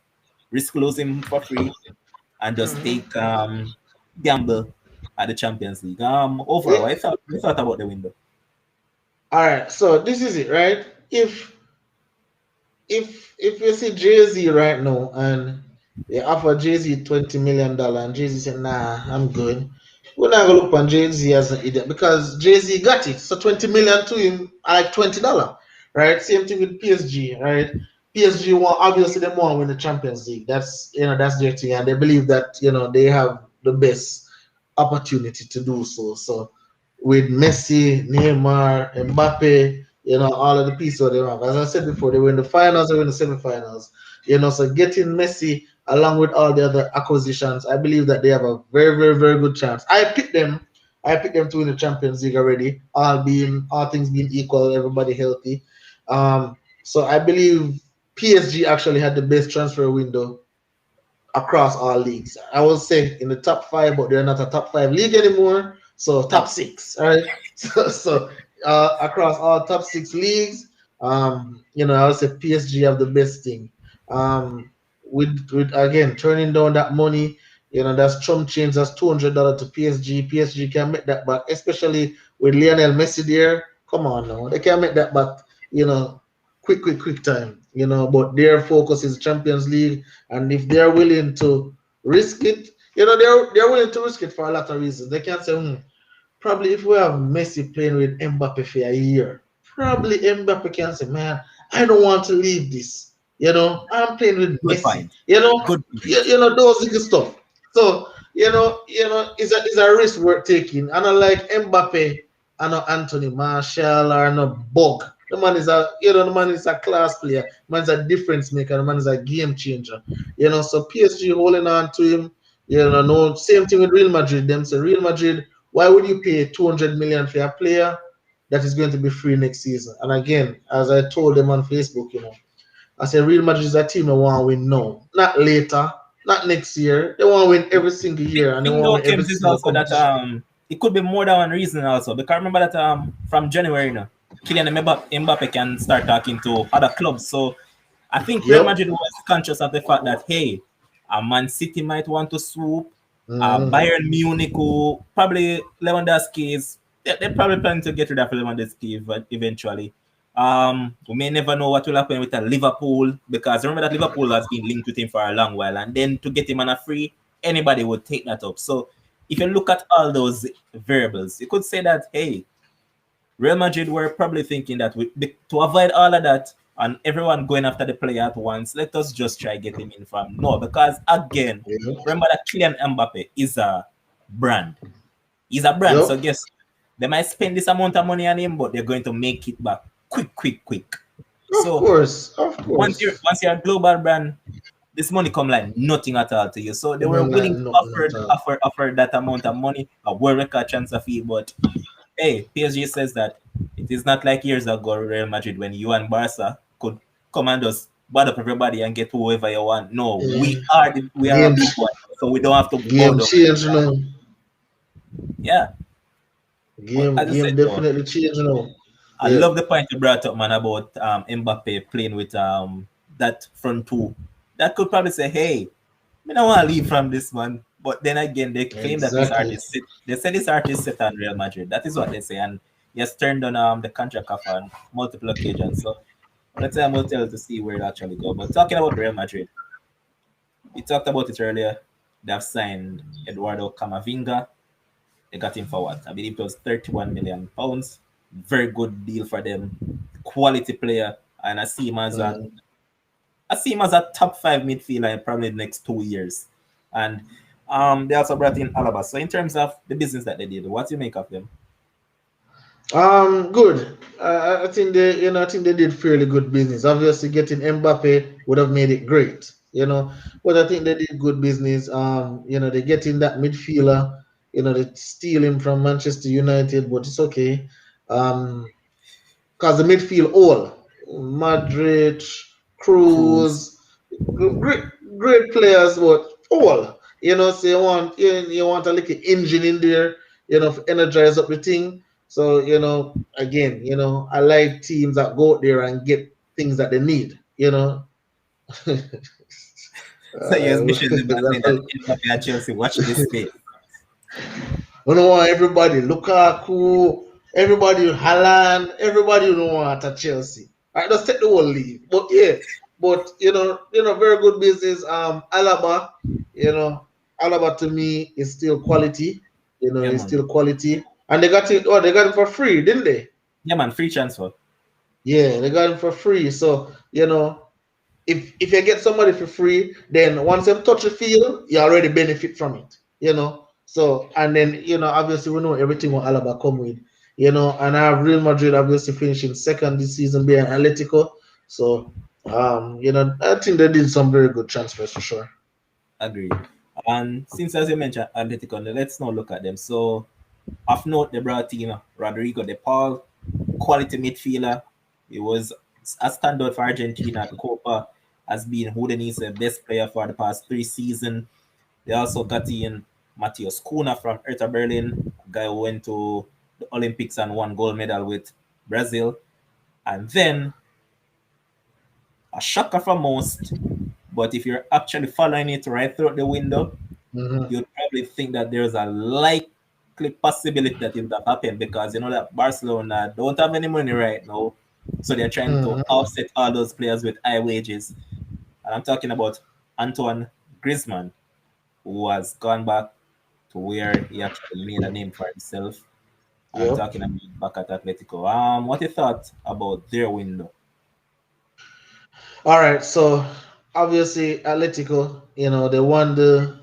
risk losing him for free, and just take Mm-hmm. gamble at the Champions League. Overall, Yeah. I thought about the window. All right. So this is it, right? If you see Jay Z right now and they offer Jay Z $20 million and Jay Z said, "Nah, I'm good." We're not gonna look on Jay Z as an idiot because Jay Z got it. So 20 million to him are like $20, right? Same thing with PSG, right? PSG want obviously they want to win the Champions League. That's their thing, and they believe that they have the best opportunity to do so. So with Messi, Neymar, Mbappe. all of the pieces of them have. As I said before, they were in the finals, they were in the semifinals. So getting Messi along with all the other acquisitions, I believe that they have a very, very, very good chance. I picked them to win the Champions League already, all things being equal, everybody healthy. So I believe PSG actually had the best transfer window across all leagues. I will say in the top five, but they're not a top five league anymore. So top No, six, all right. So across all top six leagues, I would say PSG have the best thing. Um, with again turning down that money, that's chump change. That's $200 to PSG. PSG can make that back, especially with Lionel Messi there. Come on now, they can make that back. Quick time. But their focus is Champions League, and if they're willing to risk it, they're willing to risk it for a lot of reasons. They can say, probably if we have Messi playing with Mbappe for a year, probably Mbappe can say, man, I don't want to leave this. I'm playing with good Messi. point. Good point. Those little stuff. So, it's a risk worth taking. And unlike Mbappe, I know Anthony Marshall or no Bog. The man is a class player. The man's a difference maker. The man is a game changer. So PSG holding on to him. No, same thing with Real Madrid. Them say Real Madrid, why would you pay 200 million for a player that is going to be free next season? And again, as I told them on Facebook, I said Real Madrid is a team that want to win now, not later, not next year. They want to win every single year, and they Thing want to though, win every Kims, is single also that competition. it could be more than one reason also. Because remember that from January now, Kylian Mbappe can start talking to other clubs. So I think Real Yep. Madrid was conscious of the fact that hey, a Man City might want to swoop, Hmm. Bayern Munich, who probably Lewandowski is they're probably planning to get rid of Lewandowski eventually. We may never know what will happen with Liverpool, because remember that Liverpool has been linked with him for a long while, and then to get him on a free, anybody would take that up. So if you look at all those variables, you could say that hey, Real Madrid were probably thinking that to avoid all of that and everyone going after the player at once, let us just try get him in from no, because again, Yep. remember that Kylian Mbappe is a brand. He's a brand, so Yep. guess they might spend this amount of money on him, but they're going to make it back quick. Of So course. Of once you're course. once you're a global brand, this money come like nothing at all to you. So they were Coming like willing to nothing at all. offer that amount of money, a world record transfer fee. But hey, PSG says that it is not like years ago Real Madrid when you and Barca could come and just bad up everybody and get whoever you want. No, Yeah. we are a Game, big one, so we don't have to bow game down. change now. Yeah, but Game, as I said game though, definitely change now. I Yeah. love the point you brought up, man, about Mbappe playing with that front two. That could probably say, hey, I don't want to leave from this one. But then again, they claim that this Exactly. artist they say this artist set on Real Madrid. That is what they say. And he has turned on the contract off on multiple occasions. So let's say I'm going to tell to see where it actually go. But talking about Real Madrid, we talked about it earlier. They have signed Eduardo Camavinga. They got him for what? I believe it was £31 million. Very good deal for them. Quality player. And Mm. I see him as a top five midfielder in probably the next 2 years. And they also brought in Alaba. So in terms of the business that they did, what do you make of them? Good. I think they did fairly good business. Obviously, getting Mbappe would have made it great, but I think they did good business. They get in that midfielder, they steal him from Manchester United, but it's okay. Because the midfield all Madrid, Cruz. Cruz, great, great players, but all so you want a little engine in there, to energize up the thing. So again, I like teams that go out there and get things that they need. So yes, Uh, Michelle Zimba saying that that's Mbappe at Chelsea, watch this space. You don't want everybody Lukaku, everybody Haaland, everybody you don't want at Chelsea. All right, just take the whole league. But yeah, but very good business. Alaba, you know, Alaba to me is still quality. Yeah, Is man. still quality. And they got it. Oh, they got it for free, didn't they? Yeah, man. Free transfer. Yeah, they got it for free. So if you get somebody for free, then once them touch the field, you already benefit from it. So and then obviously we know everything what Alaba come with. And I have Real Madrid obviously finishing second this season behind Atletico. So, I think they did some very good transfers for sure. Agreed. And since as you mentioned Atletico, let's now look at them. So of note, they brought in Rodrigo De Paul, quality midfielder. He was a standout for Argentina at Copa, has been Udinise's best player for the past 3 seasons. They also got in Matthias Cunha from Hertha Berlin, a guy who went to the Olympics and won gold medal with Brazil. And then a shocker for most, but if you're actually following it right through the window, Hmm. you'd probably think that there's a likely possibility that it would have happened because you know that Barcelona don't have any money right now. So they're trying to Hmm. offset all those players with high wages. And I'm talking about Antoine Griezmann, who has gone back to where he actually made a name for himself. And I'm Yep. talking about back at Atletico. What you thought about their window? All right, so obviously Atletico, they won the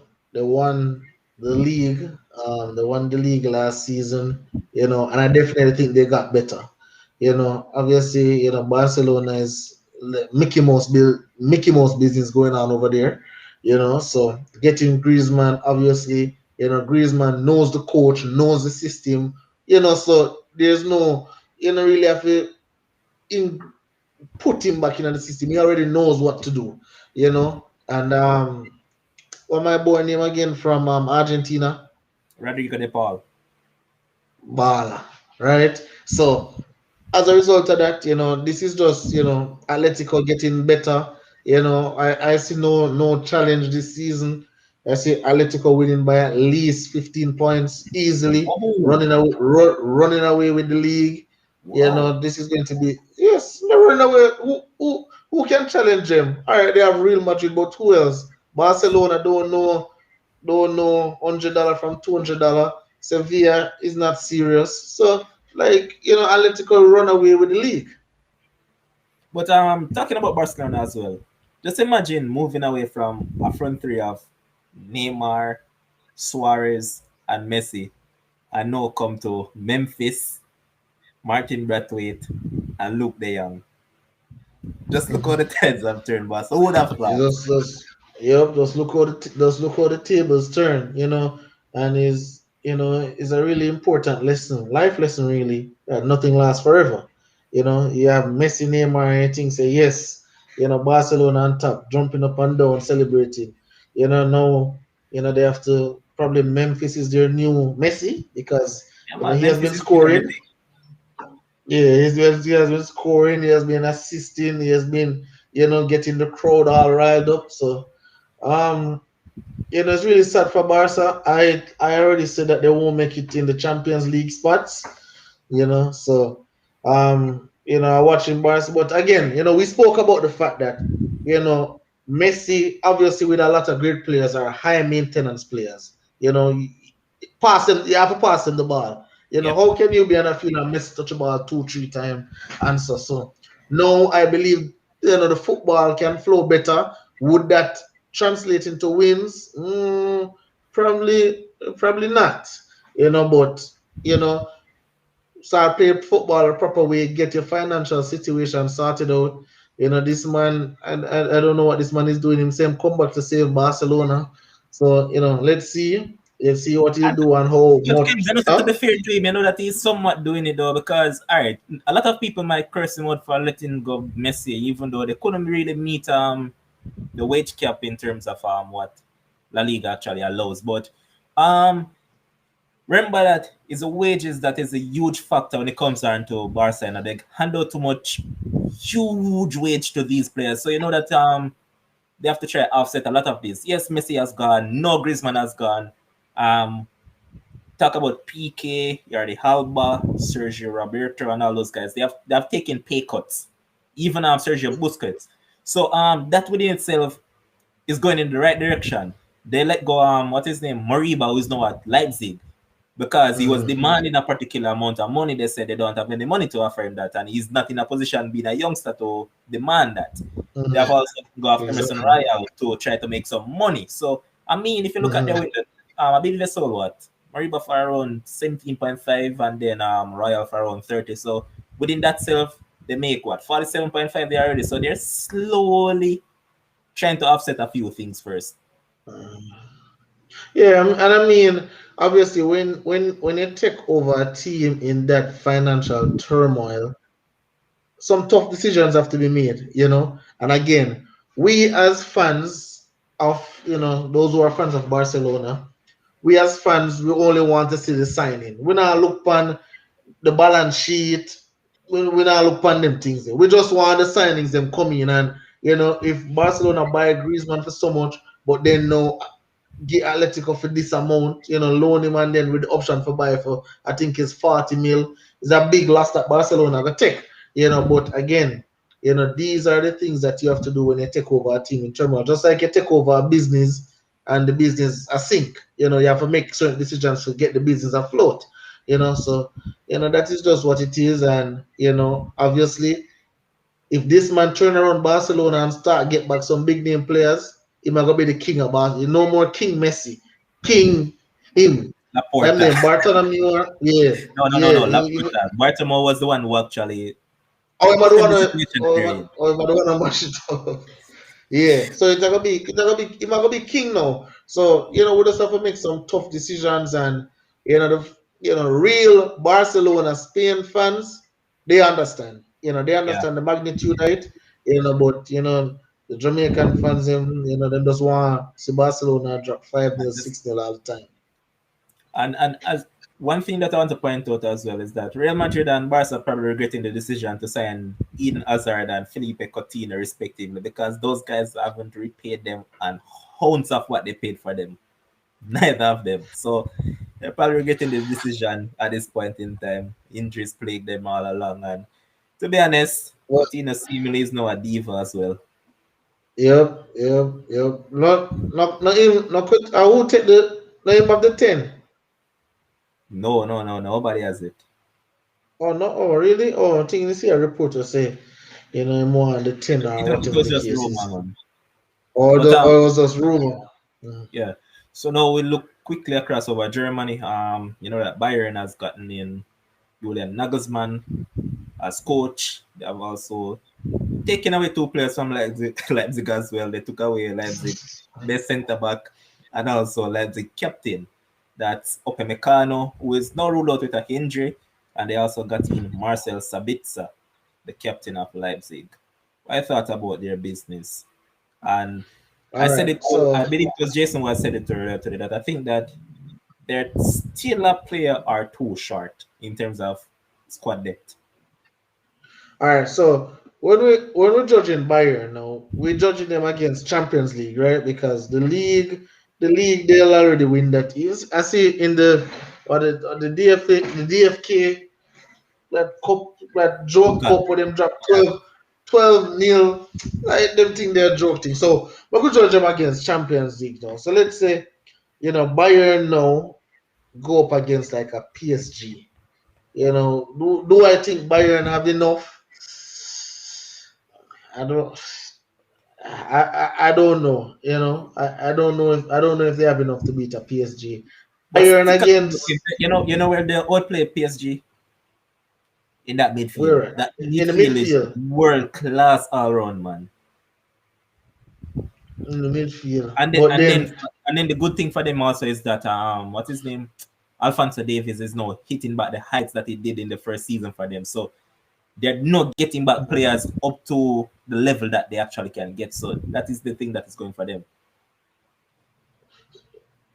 league. They won the league last season, and I definitely think they got better. Obviously, Barcelona is Mickey Mouse business going on over there. So getting Griezmann, obviously, Griezmann knows the coach, knows the system. So there's no, really have to in put him back in the system. He already knows what to do, And what my boy name again from Argentina? Rodrigo De Paul. Bala, right? So as a result of that, this is just Atletico getting better. I see no challenge this season. I see Atletico winning by at least 15 points easily, Oh, running away with the league. wow. This is going to be, yes, they're running away. Who can challenge them? All right, they have Real Madrid, but who else? Barcelona don't know $100 from $200. Sevilla is not serious. So, Atletico run away with the league. But talking about Barcelona as well, just imagine moving away from a front three of Neymar, Suarez, and Messi, and now come to Memphis, Martin Braithwaite, and Luke De Jong. Just look how the tides have turned, boss. Who would have You thought? yep, just look how the tables turn, and is a really important lesson, life lesson, really, that nothing lasts forever. You have Messi, Neymar, and things say yes, Barcelona on top, jumping up and down, celebrating. Now, they have to probably Memphis is their new Messi because Yeah, man, he has Memphis been is doing scoring. everything. Yeah, he has been scoring. He has been assisting. He has been, getting the crowd all riled up. So, um, it's really sad for Barca. I already said that they won't make it in the Champions League spots. So, I watching Barca, but again, we spoke about the fact that, Messi, obviously, with a lot of great players, are high maintenance players. Pass him, you have to pass him the ball. Yep. How can you be on a field and miss touch the ball 2, 3 times? Answer. So now I believe the football can flow better. Would that translate into wins? Probably not. But you know, start playing football a proper way, get your financial situation sorted out. This man, I don't know what this man is doing. Him same come back to save Barcelona. So let's see what he'll And do and how but Kim, much. then also to be fair to him, you know that he's somewhat doing it though, because all right, a lot of people might curse him out for letting go Messi, even though they couldn't really meet the wage cap in terms of what La Liga actually allows. But um remember that it's the wages that is a huge factor when it comes down to Barcelona. They hand out too much huge wage to these players. So you know that they have to try to offset a lot of this. Yes, Messi has gone, no Griezmann has gone. Um talk about PK, Yardi Halba, Sergio Roberto, and all those guys. They have taken pay cuts. Even Sergio Busquets. So that within itself is going in the right direction. They let go what is his name? Moriba, who is now at Leipzig, because he was Mhm, demanding a particular amount of money. They said they don't have any money to offer him that, and he's not in a position being a youngster to demand that. They have mhm, also got Emerson exactly. Royal to try to make some money. So I mean, if you look at their Mhm. window, I believe they sold what? Mariba for around 17.5 and then Royal for around 30. So within that self, they make what 47.5 there already. So they're slowly trying to offset a few things first. Yeah, and I mean, obviously, when you take over a team in that financial turmoil, some tough decisions have to be made, you know. And again, we as fans of, those who are fans of Barcelona, we as fans, we only want to see the signing. We not look on the balance sheet. We not look on them things. We just want the signings them come in, and if Barcelona buy Griezmann for so much, but then no get Atletico for this amount, loan him and then with the option for buy for I think it's 40 mil. It's a big loss that Barcelona got take, but again, these are the things that you have to do when you take over a team in turmoil. Just like you take over a business and the business a sink, you have to make certain decisions to get the business afloat. So that is just what it is, and obviously if this man turn around Barcelona and start get back some big name players, he might go be the king of Barcelona. No more King Messi, King him. That Laporta. name Bartolomeo. Yeah, No. yeah. Laporta. Bartomeu was the one who actually Oh, am I the put them one? in the situation that they're in. Am I the one who mash it up? Yeah, so it's gonna be king now. So we just have to make some tough decisions, and real Barcelona Spain fans, they understand. They Yeah. understand the magnitude of it. But the Jamaican fans, them just want to see Barcelona drop 5-0, And just 6-0 all the time. and as one thing that I want to point out as well is that Real Madrid and Barca are probably regretting the decision to sign Eden Hazard and Felipe Coutinho respectively because those guys haven't repaid them an ounce of what they paid for them. Neither of them. So they're probably regretting the decision at this point in time. Injuries plagued them all along, and to be honest, Well, Coutinho seemingly is now a diva as well. yep. Not him. Not quit. I will take the name of the 10. No, nobody has it. Oh no! Oh really? Oh, I think you see a reporter say, more on the 10 or It whatever was the just case rumor, is, man. or But or it was just rumor. Mm. yeah. So now we look quickly across over Germany. You know that Bayern has gotten in Julian Nagelsmann as coach. They have also taken away two players from Leipzig, Leipzig as well. They took away Leipzig best centre back and also Leipzig captain. That's Upamecano, who is now ruled out with a injury, and they also got in Marcel Sabitzer, the captain of Leipzig. I thought about their business, and I All said right, it. I so believe it was Jason who had said it earlier today that I think that they're still a player or two short in terms of squad depth. all right, so when we're judging Bayern now, we're judging them against Champions League, right? Because the league they'll already win that. Is I see in the DFA, the DFK, that cup, that joke Because cup where them drop 12 nil, like them think they're joking. So we could judge them against Champions League now. So let's say Bayern now go up against like a PSG. Do I think Bayern have enough? I don't. I don't know. I don't know if they have enough to beat a PSG. but Bayern stick against you know where they outplay PSG in that midfield. where That in the midfield is midfield. world class all round, man. In the midfield, And then but and then then and then the good thing for them also is that what's his name? Alfonso Davies is now hitting back the heights that he did in the first season for them. So they're not getting back players up to the level that they actually can get. So that is the thing that is going for them.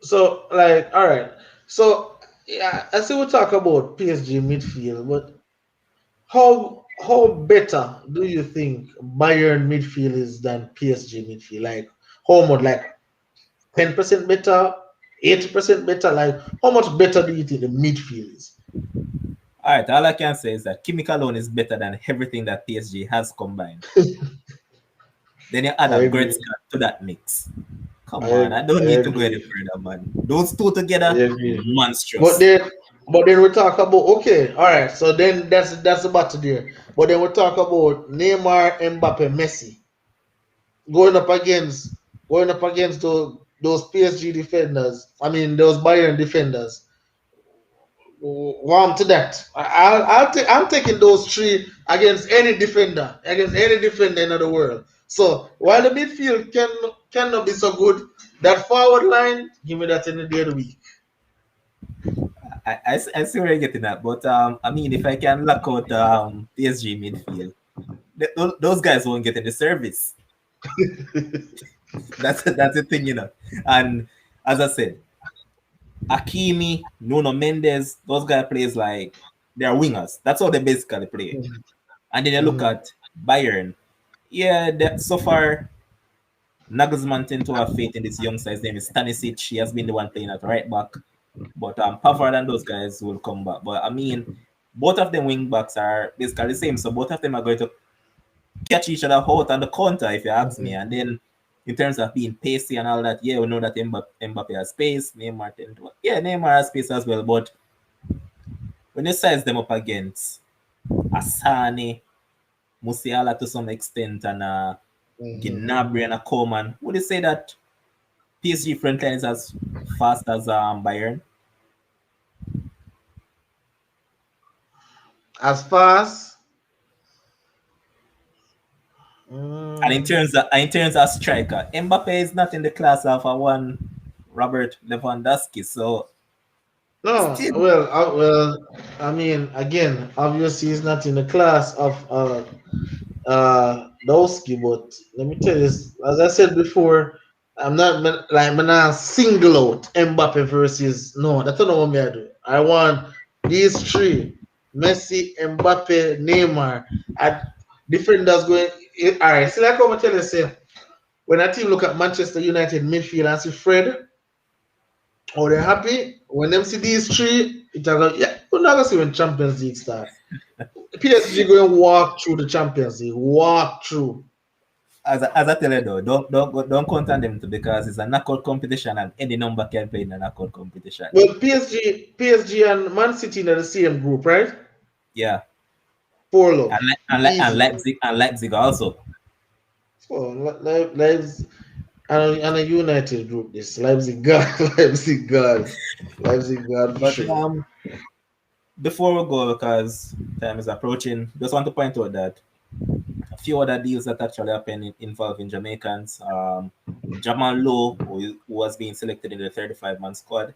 so like all right. So yeah, I see we talk about PSG midfield, but how better do you think Bayern midfield is than PSG midfield? Like how much? Like 10% better, 80% better. Like how much better do you think the midfield is? All right, all I can say is that Kimi alone is better than everything that PSG has combined. Then you add I a agree. Gretzky to that mix. Come on, I I don't I need to go any agree. further, man. Those two I together, agree. But monstrous. then, but then we talk about okay, all right. So then that's the battle there. But then we talk about Neymar, Mbappe, Messi going up against those PSG defenders. I mean those Bayern defenders. warm to that. I'm taking those three against any defender, in the world. So while the midfield cannot be so good, that forward line, give me that any day of the week. I see where you're getting at, but I mean, if I can lock out PSG midfield, those guys won't get any service. That's the thing, you know. And as I said, Hakimi, Nuno Mendes, those guys plays like they're wingers. That's how they basically play. And then you look Mhm. at Bayern. Yeah, so far Nagelsmann tend to have faith in this youngster. His name is Stanisic. He has been the one playing at right back. But Pavard and those guys will come back. But I mean, both of them wing backs are basically the same. So both of them are going to catch each other out on the counter, if you ask me. Mhm. And then in terms of being pacey and all that, yeah, we know that Mbappe has space. Neymar has space as well. But when you size them up against Asani, Musiala to some extent, and Mhm. Gnabry and a Coman, would you say that PSG front line is as fast as Bayern? As fast, And mm, in terms of striker, Mbappe is not in the class of a one Robert Lewandowski. So no. still, I mean, again, obviously, he's not in the class of Dowski, but let me tell you, as I said before, I'm not single out Mbappe versus no. That's not what me I do. I want these three: Messi, Mbappe, Neymar. At defenders going. All right, see, like I'm tell you, say when a team look at Manchester United midfield and see Fred, oh, they're happy. When them see these three, it's like, yeah, we're not gonna see when Champions League start. PSG going to walk through the Champions League, walk through. as I tell you though, don't count on them too because it's a knockout competition and any number can play in a knockout competition. Well, PSG and Man City in the same group, right? Yeah, Four and love, and easy. Leipzig also. So Leipzig and a United group. This Leipzig God, Leipzig God for But sure. before we go, because time is approaching, just want to point out that a few other deals that actually happened involving Jamaicans. Jamal Lowe, who was being selected in the 35-man squad,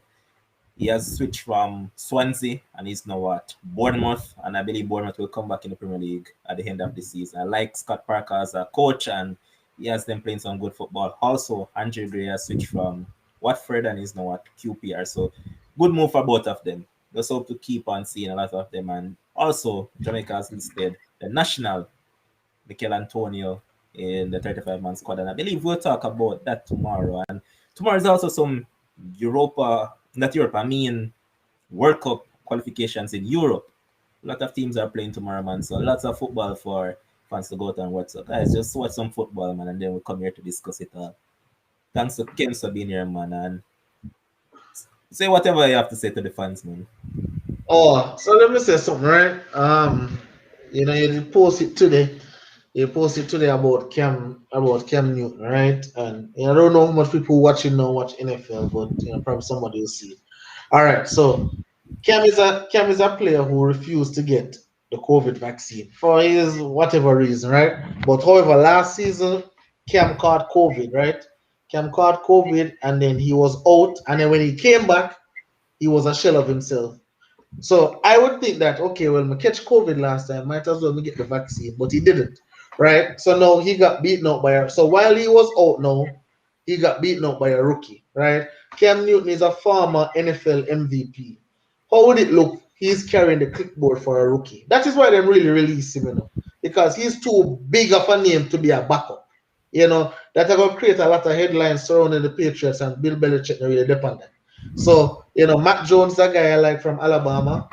he has switched from Swansea and he's now at Bournemouth, and I believe Bournemouth will come back in the Premier League at the end of the season. I like Scott Parker as a coach, and he has them playing some good football. Also, Andre Gray has switched from Watford and is now at QPR. So, good move for both of them. Just hope to keep on seeing a lot of them. And also, Jamaica has listed the national Mikel Antonio in the 35-man squad, and I believe we'll talk about that tomorrow. And tomorrow is also some not Europe, I mean World Cup qualifications in Europe. A lot of teams are playing tomorrow, man. So lots of football for fans to go out and watch. So guys, just watch some football, man, and then we'll come here to discuss it all. Thanks to Ken for being here, man, and say whatever you have to say to the fans, man. Oh, so let me say something, right? You post it today. You posted today about Cam Newton, right? And I don't know how much people watching now watch NFL, but probably somebody will see it. All right, so Cam is a player who refused to get the COVID vaccine for his whatever reason, right? But however, last season Cam caught COVID, right? Cam caught COVID, and then he was out, and then when he came back, he was a shell of himself. So I would think that okay, well, me catch COVID last time, might as well me get the vaccine, but he didn't, right? So now he got beaten out by a. So while he was out now, he got beaten out by a rookie, right? Cam Newton is a former NFL MVP. How would it look? He's carrying the clipboard for a rookie. That is why they really release him, because he's too big of a name to be a backup. That are going to create a lot of headlines surrounding the Patriots, and Bill Belichick really depend on that. So, Matt Jones, that guy I like from Alabama,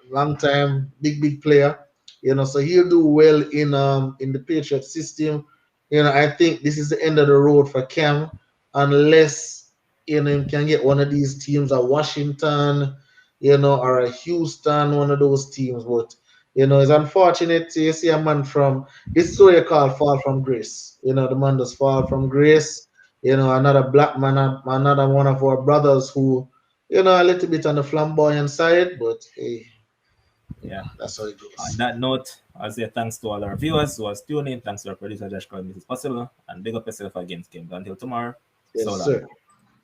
long time, big player. So he'll do well in the Patriot system. I think this is the end of the road for Cam, unless he can get one of these teams at Washington, or a Houston, one of those teams. But it's unfortunate to see a man from this story called Fall from Grace. The man does fall from grace. Another black man, another one of our brothers who a little bit on the flamboyant side, but hey, Yeah. that's how it On goes. that note, I'll say thanks to all our viewers who was tuning. Thanks to our producer Josh Cohen, this is possible. And big up yourself against Kim. Until tomorrow, Yes, so long. sir.